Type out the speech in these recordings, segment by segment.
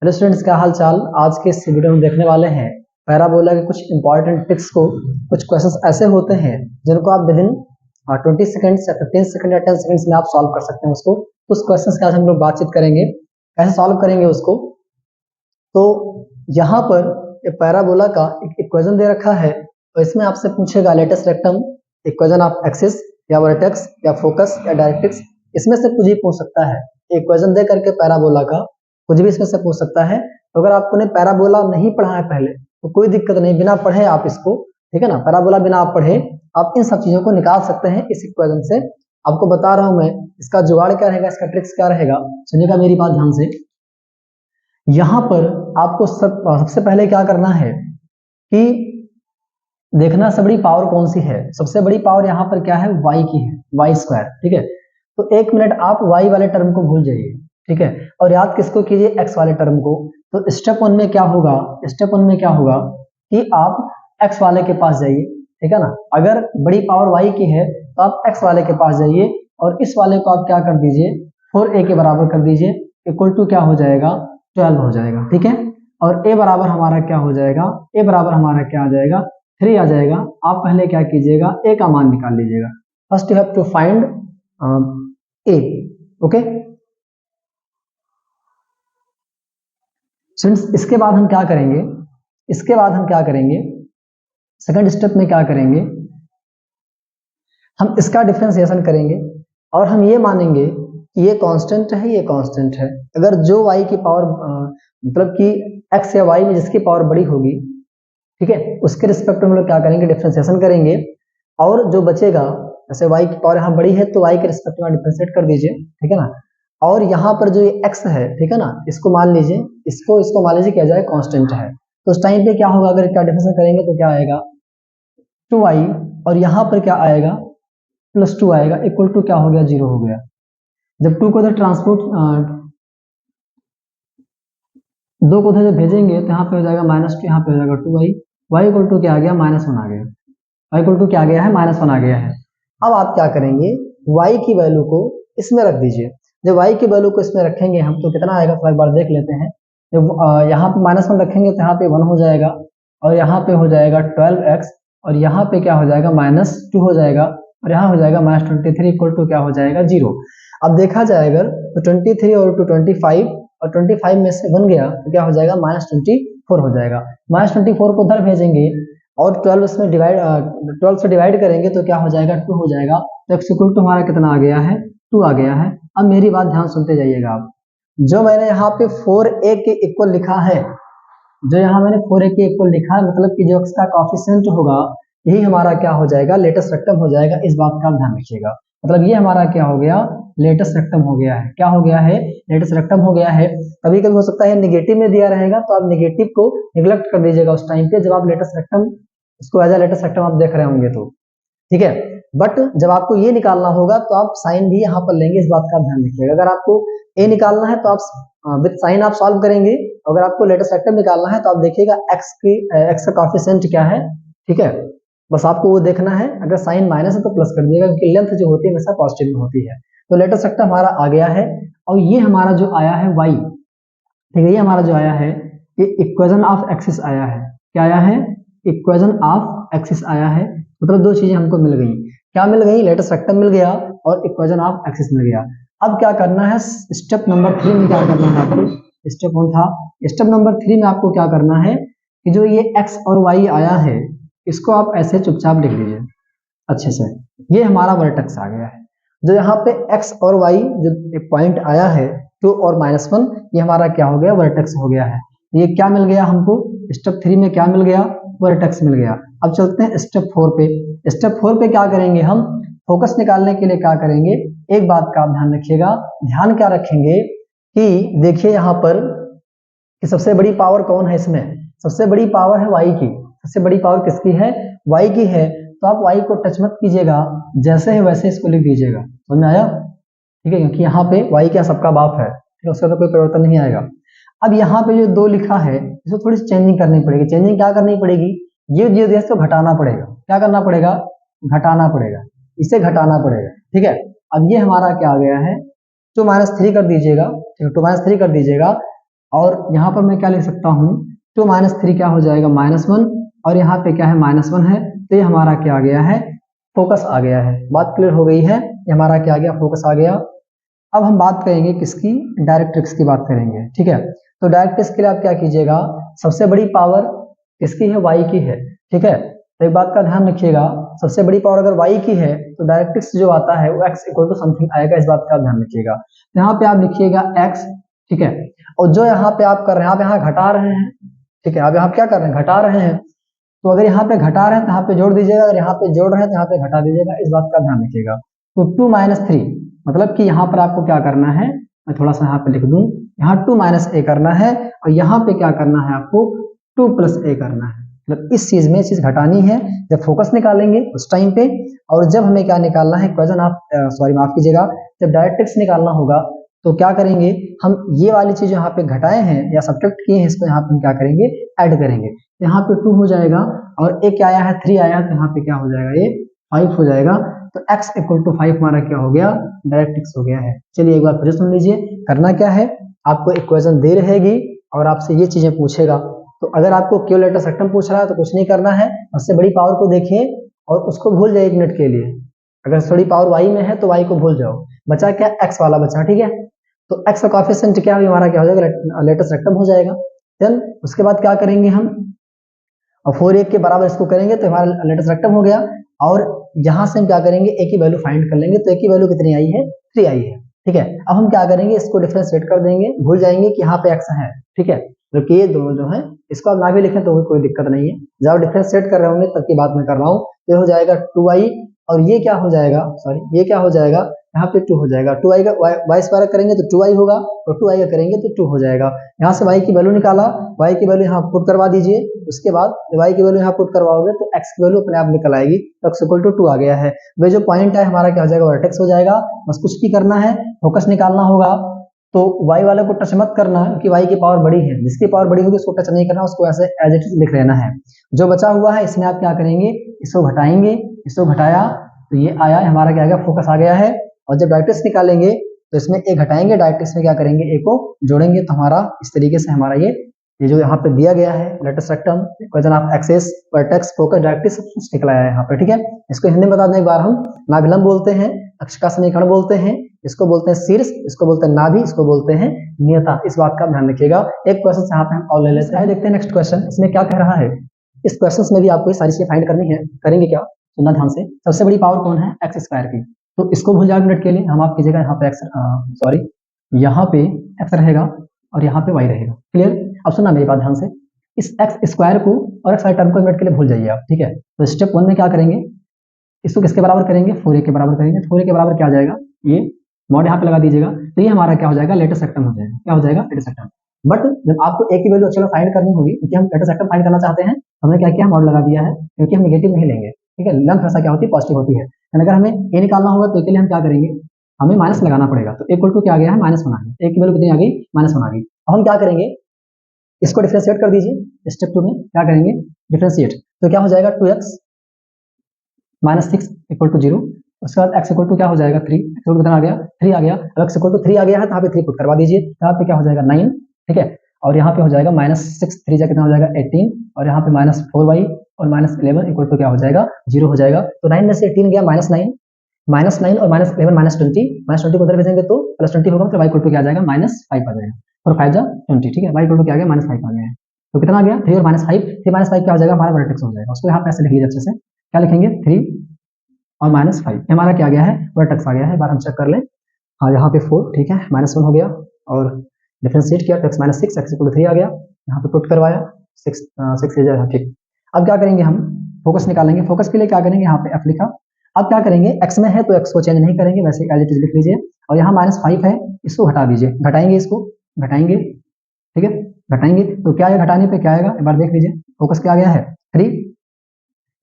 Hello students, क्या हाल चाल। आज के इस वीडियो में देखने वाले हैं पैराबोला के कुछ इंपॉर्टेंट टिप्स को। कुछ क्वेश्चंस ऐसे होते हैं जिनको आप विदिन 20 सेकंड्स या 15 सेकंड या 10 सेकंड्स में आप सॉल्व कर सकते हैं उसको। उस क्वेश्चंस के आज हम लोग बातचीत करेंगे, कैसे सॉल्व करेंगे उसको। तो यहाँ पर पैराबोला का एक इक्वेशन दे रखा है, तो इसमें आपसे पूछेगा latus rectum, equation of axis या वर्टेक्स या फोकस या डायरेक्ट्रिक्स, इसमें से कुछ भी पूछ सकता है। इक्वेशन दे करके पैराबोला का कुछ भी इसमें से पूछ सकता है। तो अगर आपने पैराबोला नहीं पढ़ा है पहले तो कोई दिक्कत नहीं, बिना पढ़े आप इसको, ठीक है ना, पैराबोला बिना आप पढ़े आप इन सब चीजों को निकाल सकते हैं इस इक्वेशन से। आपको बता रहा हूं मैं, इसका जुगाड़ क्या रहेगा, इसका ट्रिक्स क्या रहेगा, सुनिएगा मेरी बात ध्यान से। यहां पर आपको सबसे पहले क्या करना है कि देखना सबसे बड़ी पावर कौन सी है। सबसे बड़ी पावर यहाँ पर क्या है, y की है, y स्क्वायर, ठीक है। तो एक मिनट आप y वाले टर्म को भूल जाइए, ठीक है, और याद किसको कीजिए, x वाले टर्म को। तो स्टेप वन में क्या होगा, स्टेप वन में क्या होगा कि आप x वाले के पास जाइए, ठीक है ना। अगर बड़ी पावर y की है तो आप x वाले के पास जाइए और इस वाले को आप क्या कर दीजिए, 4a के बराबर कर दीजिए, इक्वल टू क्या हो जाएगा, 12 हो जाएगा, ठीक है। और a बराबर हमारा क्या हो जाएगा, a बराबर हमारा क्या आ जाएगा, 3 आ जाएगा। आप पहले क्या कीजिएगा, a का मान निकाल लीजिएगा। First you have to find a, okay. Students, इसके बाद हम क्या करेंगे, इसके बाद हम क्या करेंगे, सेकंड स्टेप में क्या करेंगे, हम इसका डिफरेंशिएशन करेंगे और हम ये मानेंगे कि ये कांस्टेंट है, ये कांस्टेंट है। अगर जो y की पावर मतलब कि x या y में जिसकी पावर बड़ी होगी, ठीक है, उसके रिस्पेक्ट में हम लोग क्या करेंगे, डिफरेंशिएशन करेंगे। और जो बचेगा, जैसे y की पावर यहाँ बड़ी है तो y के रिस्पेक्ट में डिफरेंशिएट कर दीजिए, ठीक है ना। और यहाँ पर जो ये x है, ठीक है ना, इसको मान लीजिए, इसको मान लीजिए क्या जाए, कांस्टेंट है। तो उस टाइम पे क्या होगा, अगर क्या डिफरेंशिएशन करेंगे तो क्या आएगा, 2y, और यहाँ पर क्या आएगा, +2 आएगा, इक्वल टू क्या हो गया, 0 हो गया। जब 2 को उधर ट्रांसपोर्ट 2 को उधर भेजेंगे तो यहाँ पे हो जाएगा -2, यहाँ पे हो जाएगा 2y, y इक्वल टू क्या आ गया, -1 आ गया, y इक्वल टू क्या आ गया है, -1 आ गया है। अब आप क्या करेंगे, y की वैल्यू को इसमें रख दीजिए। जब y की वैल्यू को इसमें रखेंगे हम तो कितना आएगा, तो एक बार देख लेते हैं। जब यहाँ पे -1 रखेंगे तो यहाँ पे 1 हो जाएगा, और यहाँ पे हो जाएगा 12x, और यहाँ पे क्या हो जाएगा, -2 हो जाएगा, और यहाँ हो जाएगा -23 इक्वल टू क्या हो जाएगा, 0। अब देखा जाए अगर तो 23 और 25, और 25 में से 1 गया तो क्या हो जाएगा, -24 हो जाएगा। -24 को उधर भेजेंगे और 12 में डिवाइड 12 से डिवाइड करेंगे तो क्या हो जाएगा, 2 हो जाएगा। तो x इक्वल टू हमारा कितना आ गया है, 2 आ गया है। अब मेरी बात ध्यान सुनते जाइएगा आप। जो मैंने यहाँ पे 4a के इक्वल लिखा है, जो यहाँ मैंने 4a के इक्वल लिखा है, मतलब कि जो x का कोएफिशिएंट होगा यही हमारा क्या हो जाएगा, लेटेस्ट रेक्टम हो जाएगा। इस बात का ध्यान रखिएगा। मतलब ये हमारा क्या हो गया, लेटेस्ट रेक्टम हो गया है। क्या हो गया है, लेटेस्ट रेक्टम हो गया है। कभी कभी हो सकता है नेगेटिव में दिया रहेगा तो आप नेगेटिव को निगलेक्ट कर दीजिएगा उस टाइम पे, जब आप लेटेस्ट रेक्टम इसको एज अ लेटेस्ट रेक्टम आप देख रहे होंगे तो, ठीक है। बट जब आपको ये निकालना होगा तो आप साइन भी यहाँ पर लेंगे, इस बात का ध्यान रखिएगा। अगर आपको ए निकालना है तो आप विद साइन आप सॉल्व करेंगे। अगर आपको लेटेस्ट रेक्टम निकालना है तो आप देखिएगा एक्स का कोएफिशिएंट क्या है, ठीक है, बस आपको वो देखना है। अगर साइन माइनस है तो प्लस कर दीजिएगा, क्योंकि लेंथ जो होती है हमेशा पॉजिटिव में होती है। तो लेटेस्ट रेक्टम हमारा आ गया है, और ये हमारा जो आया है y, ठीक है, ये हमारा जो आया है ये इक्वेशन ऑफ एक्सिस आया है। क्या आया है, इक्वेशन ऑफ एक्सिस आया है। मतलब दो चीजें हमको मिल गई। क्या मिल गई, लेटेस्ट रेक्टम मिल गया और इक्वेशन ऑफ एक्सिस मिल गया। अब क्या करना है, स्टेप नंबर 3 में क्या करना है आपको, स्टेप 1 था, स्टेप नंबर 3 में आपको क्या करना है कि जो ये x और y आया है इसको आप ऐसे चुपचाप लिख लीजिए अच्छे से। ये हमारा वर्टेक्स आ गया है। जो यहाँ पे x और y जो एक पॉइंट आया है 2 और -1, ये हमारा क्या हो गया, वर्टेक्स हो गया है। ये क्या मिल गया हमको, स्टेप 3 में क्या मिल गया, वर्टेक्स मिल गया। अब चलते हैं स्टेप 4 पे। स्टेप 4 पे क्या करेंगे, हम फोकस निकालने के लिए क्या करेंगे, एक बात का आप ध्यान रखिएगा। ध्यान क्या रखेंगे कि देखिए यहाँ पर कि सबसे बड़ी पावर कौन है इसमें, सबसे बड़ी पावर है y की। सबसे बड़ी पावर किसकी है, y की है। तो आप y को टच मत कीजिएगा, जैसे है वैसे इसको लिख दीजिएगा, समझ में आया, ठीक है, क्योंकि यहाँ पे y क्या सबका बाप है, फिर उसका तो कोई परिवर्तन नहीं आएगा। अब यहाँ पे जो 2 लिखा है इसको थोड़ी सी चेंजिंग करनी पड़ेगी। चेंजिंग क्या करनी पड़ेगी, ये जो इसको घटाना पड़ेगा। क्या करना पड़ेगा, घटाना पड़ेगा, इसे घटाना पड़ेगा, ठीक है। अब ये हमारा क्या आ गया है, 2 - 3 कर दीजिएगा, ठीक है, 2 - 3 कर दीजिएगा। और यहाँ पर मैं क्या लिख सकता हूँ, 2 माइनस 3 क्या हो जाएगा -1, और यहाँ पे क्या है -1 है, तो ये हमारा क्या आ गया है, फोकस आ गया है। बात क्लियर हो गई है, ये हमारा क्या आ गया, फोकस आ गया। अब हम बात करेंगे किसकी, डायरेक्ट्रिक्स की बात करेंगे, ठीक है। तो डायरेक्ट्रिक्स के लिए आप क्या कीजिएगा, सबसे बड़ी पावर किसकी है, y की है, ठीक है। तो एक बात का ध्यान रखिएगा, सबसे बड़ी पावर अगर y की है तो डायरेक्ट्रिक्स जो आता है वो x इक्वल टू समथिंग आएगा, इस बात का ध्यान रखिएगा। तो यहाँ पे आप लिखिएगा x, ठीक है, और जो यहाँ पे आप कर रहे हैं, आप यहाँ घटा रहे हैं, ठीक है, आप यहाँ क्या कर रहे हैं, घटा रहे हैं, तो अगर यहाँ पे घटा रहे हैं तो यहाँ पे जोड़ दीजिएगा, अगर यहाँ पे जोड़ रहे हैं तो यहाँ पे घटा दीजिएगा, इस बात का ध्यान रखिएगा। तो 2 माइनस 3 मतलब कि यहाँ पर आपको क्या करना है, मैं थोड़ा सा यहाँ पे लिख दूं, यहाँ 2 माइनस a करना है, और यहाँ पे क्या करना है आपको, 2 प्लस a करना है। मतलब इस चीज में चीज घटानी है, जब फोकस निकालेंगे उस टाइम पे, और जब हमें क्या निकालना है, इक्वेशन आप सॉरी माफ कीजिएगा, जब डायरेक्ट्रिक्स निकालना होगा तो क्या करेंगे हम, ये वाली चीज यहाँ पे घटाए हैं या सब्ट्रैक्ट किए हैं, इसको यहाँ पे हम क्या करेंगे, ऐड करेंगे। यहाँ पे 2 हो जाएगा, और एक क्या आया है, 3 आया, तो यहाँ पे क्या हो जाएगा, ये 5 हो जाएगा। तो x इक्वल टू 5 हमारा क्या हो गया, डायरेक्ट्रिक्स हो गया है। चलिए एक बार फिर सुन लीजिए, करना क्या है, आपको इक्वेशन दे रहेगी और आपसे ये चीजें पूछेगा। तो अगर आपको क्यू लेटर सेक्टम पूछ रहा है तो कुछ नहीं करना है, सबसे बड़ी पावर को देखिए और उसको भूल जाइए 1 मिनट के लिए। अगर बड़ी पावर y में है तो y को भूल जाओ, बचा क्या, x वाला बचा, ठीक है। तो x का कोएफिशिएंट क्या हमारा क्या हो जाएगा, लेटर सेक्टम हो जाएगा। देन उसके बाद क्या करेंगे हम, और 4 1 के बराबर इसको करेंगे तो हमारा लेटेस्ट रेक्टम हो गया, और यहाँ से हम क्या करेंगे, a की वैल्यू फाइंड कर लेंगे। तो a की वैल्यू कितनी आई है, 3 आई है, ठीक है। अब हम क्या करेंगे, इसको डिफरेंशिएट कर देंगे, भूल जाएंगे कि यहाँ पे x है, ठीक है, जबकि ये दोनों जो है इसको आप ना भी लिखें तो कोई दिक्कत नहीं है। जब डिफरेंशिएट कर रहे होंगे तब की बात मैं कर रहा हूँ, तो हो जाएगा 2i, और ये क्या हो जाएगा, सॉरी ये क्या हो जाएगा, यहाँ पे 2 हो जाएगा। 2i का y स्क्वायर करेंगे तो 2i होगा, और 2i का करेंगे तो 2 हो जाएगा। यहाँ से y की वैल्यू निकाला, y की वैल्यू यहाँ पुट करवा दीजिए, उसके बाद y की वैल्यू यहाँ पुट करवाओगे तो x की वैल्यू अपने आप निकल आएगी, तो x इक्वल टू 2 आ गया है। वे जो पॉइंट है हमारा क्या हो जाएगा, वर्टेक्स हो जाएगा। बस कुछ भी करना है, फोकस निकालना होगा, तो y वाले को टच मत करना कि y की पावर बड़ी है, जिसकी पावर बड़ी होगी उसको टच नहीं करना, उसको ऐसे एज इट इज लिख लेना है। जो बचा हुआ है इसमें आप क्या करेंगे, इसको घटाएंगे, इसको घटाया तो ये आया हमारा क्या आ गया, फोकस आ गया है। और जब डायरेक्ट्रिक्स निकालेंगे तो इसमें a घटाएंगे, डायरेक्ट्रिक्स में क्या करेंगे, a को जोड़ेंगे, तो हमारा इस तरीके से हमारा ये जो यहाँ पे दिया गया है latus rectum, equation of axis, vertex, focus, directrix सब कुछ निकला है यहाँ पे, ठीक है। इसको हिंदी में बता दें एक बार, हम नाभिलंब बोलते हैं, अक्ष का समीकरण बोलते हैं, इसको बोलते हैं शीर्ष, इसको बोलते हैं नाभि, इसको बोलते हैं नियता। इस बात का ध्यान रखिएगा। एक क्वेश्चन यहाँ पे हम और ले लेते हैं, देखते हैं नेक्स्ट क्वेश्चन इसमें क्या कह रहा है। इस क्वेश्चन में भी आपको ये सारी चीजें फाइंड करनी है, करेंगे क्या, सुनना ध्यान से। सबसे बड़ी पावर कौन है, एक्स स्क्वायर की, तो इसको भूल जाओ मिनट के लिए, हम आपकी जगह यहाँ पे एक्स, सॉरी यहाँ पे एक्स रहेगा और यहाँ पे वाई रहेगा, क्लियर। अब सुनना मेरी बात ध्यान से, इस एक्स स्क्वायर को और एक्स वाई टर्म को मिनट के लिए भूल जाइए आप, ठीक है। तो स्टेप 1 में क्या करेंगे, इसको किसके बराबर करेंगे, 4a के बराबर करेंगे। 4a के बराबर क्या आ जाएगा, ये मॉड यहाँ पे लगा दीजिएगा, तो ये हमारा क्या हो जाएगा, लेटेस्ट सेक्टम हो जाएगा। क्या हो जाएगा, लेटेस्ट सेक्टम। बट जब आपको a की वैल्यू चलो फाइंड करनी होगी, क्योंकि हम लेटेस्ट सेक्टम फाइंड करना चाहते हैं, हमने क्या किया, मॉड लगा दिया है, क्योंकि हम नेगेटिव नहीं लेंगे, ठीक है। लेंथ हमेशा क्या होती है, पॉजिटिव होती है। अगर हमें a निकालना होगा तो के लिए हम क्या करेंगे, हमें माइनस लगाना पड़ेगा। तो इक्वल टू क्या आ गया है, -1 आ गया, a की वैल्यू कितनी आ गई, -1 आ गई। अब हम क्या करेंगे, इसको डिफरेंशिएट कर दीजिए। स्टेप 2 में क्या करेंगे, डिफरेंशिएट, तो क्या हो जाएगा 2x -6 इक्वल टू 0। उसके बाद x इक्वल टू क्या हो जाएगा, 3, x इक्वल टू कितना आ गया, 3 आ गया। अब x इक्वल टू 3 आ गया है तो यहाँ पे 3 पुट करवा दीजिए, यहाँ पे क्या हो जाएगा 9, ठीक है। और यहाँ पे हो जाएगा -6, 3 जा कितना हो जाएगा 18, और यहाँ पे -4y और -11 इक्वल टू क्या हो जाएगा, 0 हो जाएगा। तो 9 में से 18 गया -9, -9 और -11 -20 को उधर भेजेंगे तो +20 होगा, मतलब y इक्वल टू क्या आ जाएगा, -5 आ जाएगा, और 5 जा 20, ठीक है। y इक्वल टू क्या आ गया, -5 आ गया है। तो कितना आ गया, 3 और -5, 3 -5 क्या हो जाएगा, हमारा वर्टेक्स हो जाएगा। उसको यहाँ पे ऐसे लिख लीजिए अच्छे से, क्या लिखेंगे, 3 और -5, हमारा क्या आ गया है, वर्टेक्स आ गया है। एक बार हम चेक कर लें, हाँ यहाँ पे 4, ठीक है, -1 हो गया, और डिफरेंशिएट किया तो x -6, x इक्वल टू 3 आ गया, यहाँ पे पुट करवाया 6 6 जाएगा, ठीक। अब क्या करेंगे, हम फोकस निकालेंगे। फोकस के लिए क्या करेंगे, यहाँ पे f लिखा। अब क्या करेंगे, x में है तो x को चेंज नहीं करेंगे, वैसे एज इट इज लिख लीजिए। और यहाँ -5 है, इसको घटा दीजिए, घटाएंगे, इसको घटाएंगे, ठीक है, घटाएंगे तो क्या है, घटाने पे क्या आएगा, एक बार देख लीजिए। फोकस क्या आ गया है, 3,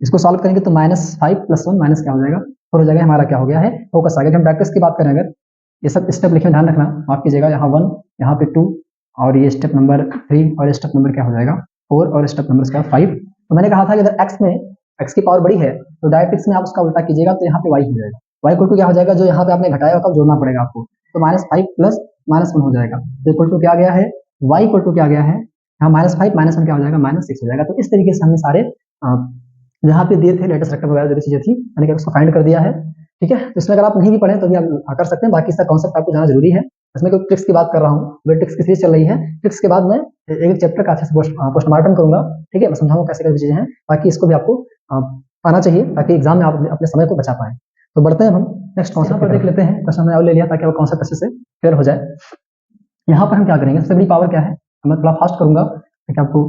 इसको सॉल्व करेंगे तो -5 + 1 माइनस क्या हो जाएगा, 4 हो जाएगा, हमारा क्या हो गया है, फोकस आ गया। हम प्रैक्टिस की बात करें, अगर ये सब स्टेप लिखे ध्यान रखना, माफ कीजिएगा, यहाँ 1, यहाँ पे 2, और ये स्टेप नंबर 3, और स्टेप नंबर क्या हो जाएगा 4, और स्टेप नंबर इसका 5। तो मैंने कहा था कि अगर x में x की पावर बड़ी है तो डायरेक्ट्रिक्स में आप उसका उल्टा कीजिएगा, तो यहाँ पे y हो जाएगा। y इक्वल टू क्या हो जाएगा, जो यहाँ पे आपने घटाया होगा जोड़ना पड़ेगा आपको, तो -5 + -1 हो जाएगा। तो इक्वल टू क्या आ गया है, y इक्वल टू क्या आ गया है, यहाँ -5 -1 क्या हो जाएगा, -6 हो जाएगा। तो इस तरीके से हमने सारे जहाँ पे दिए थे लेटेस्ट रेक्टम वगैरह जो भी चीजें थी, मैंने क्या उसको फाइंड कर दिया है। ठीक है, तो इसमें अगर आप नहीं भी पढ़े तो भी आप कर सकते हैं, बाकी इसका कॉन्सेप्ट आपको जाना जरूरी है। इसमें कोई ट्रिक्स की बात कर रहा हूँ, वो ट्रिक्स की सीरीज चल रही है। ट्रिक्स के बाद मैं एक चैप्टर का अच्छे से पोस्टमार्टम करूंगा। ठीक है, मैं समझाऊंगा कैसे कैसे चीजें हैं, बाकी इसको भी आपको आना चाहिए ताकि एग्जाम में आप अपने समय को बचा पाए। तो बढ़ते हैं हम नेक्स्ट कॉन्सेप्ट पर देख लेते हैं। क्वेश्चन मैंने और ले लिया ताकि वो कॉन्सेप्ट अच्छे से क्लियर हो जाए। यहाँ पर हम क्या करेंगे, सबसे बड़ी पावर क्या है, मैं थोड़ा फास्ट करूंगा ताकि आपको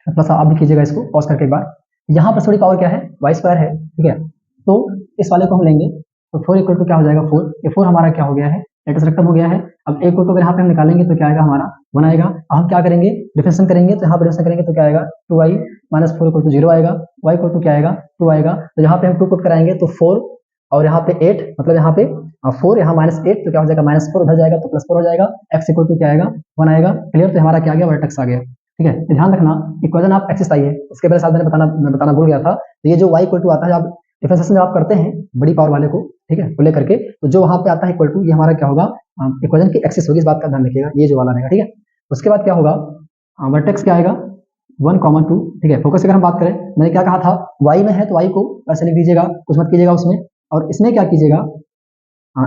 थोड़ा सा आप भी कीजिएगा इसको पॉज करके एक बार। यहाँ पर सबसे बड़ी पावर क्या है, वाई स्क्वायर है। ठीक है, तो इस वाले को हम लेंगे तो 4 इक्वल टू क्या हो जाएगा 4, ये 4 हमारा क्या हो गया है, लेटेस्ट रेक्टम हो गया है। अब ए इक्वल टू अगर यहाँ पे हम निकालेंगे तो क्या आएगा हमारा 1 आएगा। अब हम क्या करेंगे, डिफरेंशिएशन करेंगे, तो यहाँ पर डिफरेंशिएशन करेंगे तो क्या आएगा 2y माइनस 4 इक्वल टू 0 आएगा। y इक्वल टू क्या आएगा 2 आएगा। तो यहाँ पे हम 2 पुट कराएंगे तो 4 और यहाँ पे 8, मतलब यहाँ पे 4 यहाँ -8 तो क्या हो जाएगा -4 उधर जाएगा तो +4 हो जाएगा। x इक्वल टू क्या आएगा 1 आएगा। क्लियर, तो हमारा क्या आ गया, वर्टेक्स आ गया। ठीक है, तो ध्यान रखना इक्वेशन आप एक्सिस चाहिए, इसके पहले साथ मैं बताना भूल गया था। तो ये जो y इक्वल टू आता है, आप डिफरेंशिएशन जब आप करते हैं बड़ी पावर वाले को, ठीक है, को लेकर के, तो जो वहां पे आता है इक्वल टू, ये हमारा क्या होगा, इक्वेशन की एक्सिस होगी, इस बात का ध्यान रखिएगा, ये जो वाला रहेगा। ठीक है, उसके बाद क्या होगा, वर्टेक्स क्या आएगा 1, 2। ठीक है, फोकस अगर हम बात करें, मैंने क्या कहा था, y में है तो y को ऐसे लिख दीजिएगा, कुछ मत कीजिएगा उसमें। और इसमें क्या कीजिएगा,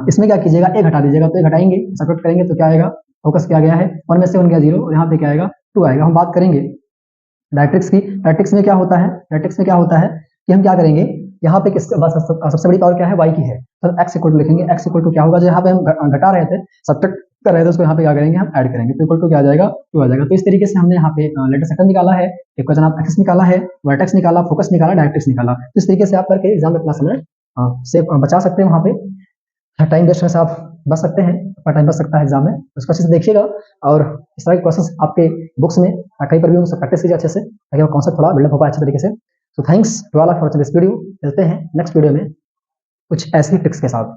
इसमें क्या कीजिएगा, a घटा दीजिएगा। तो a घटाएंगे, सब्ट्रैक्ट करेंगे तो क्या आएगा, फोकस क्या गया है 1 में से 1 गया 0, और यहाँ पे क्या आएगा 2 आएगा। हम बात करेंगे डायरेक्ट्रिक्स की। डायरेक्ट्रिक्स में क्या होता है, डायरेक्ट्रिक्स में क्या होता है कि हम क्या करेंगे, यहाँ पे सबसे बड़ी पावर क्या है, y की है, तो x इक्वल टू लिखेंगे। x इक्वल टू क्या होगा, जो यहाँ पे हम घटा रहे थे, सब्ट्रैक्ट कर रहे थे, उसको यहाँ पे क्या करेंगे, हम ऐड करेंगे, तो इक्वल टू क्या आ जाएगा 2 आ जाएगा। तो इस तरीके से हमने यहाँ पे लेटेस्ट रेक्टम निकाला है, इक्वेशन ऑफ एक्सिस निकाला है, वर्टेक्स निकाला, फोकस निकाला, डायरेक्ट्रिक्स निकाला। तो इस तरीके से आप करके एग्जाम में अपना समय से बचा सकते हैं, वहाँ पे टाइम वेस्ट से आप बच सकते हैं, अपना टाइम बच सकता है एग्जाम में। उसको अच्छे से देखिएगा और इस तरह के क्वेश्चन आपके बुक्स में कहीं पर भी उनसे प्रैक्टिस कीजिए अच्छे से, ताकि वो कॉन्सेप्ट थोड़ा बिल्डअप हो पाए अच्छे तरीके से। तो thanks to all for watching this video. मिलते हैं नेक्स्ट वीडियो में कुछ ऐसी टिप्स के साथ।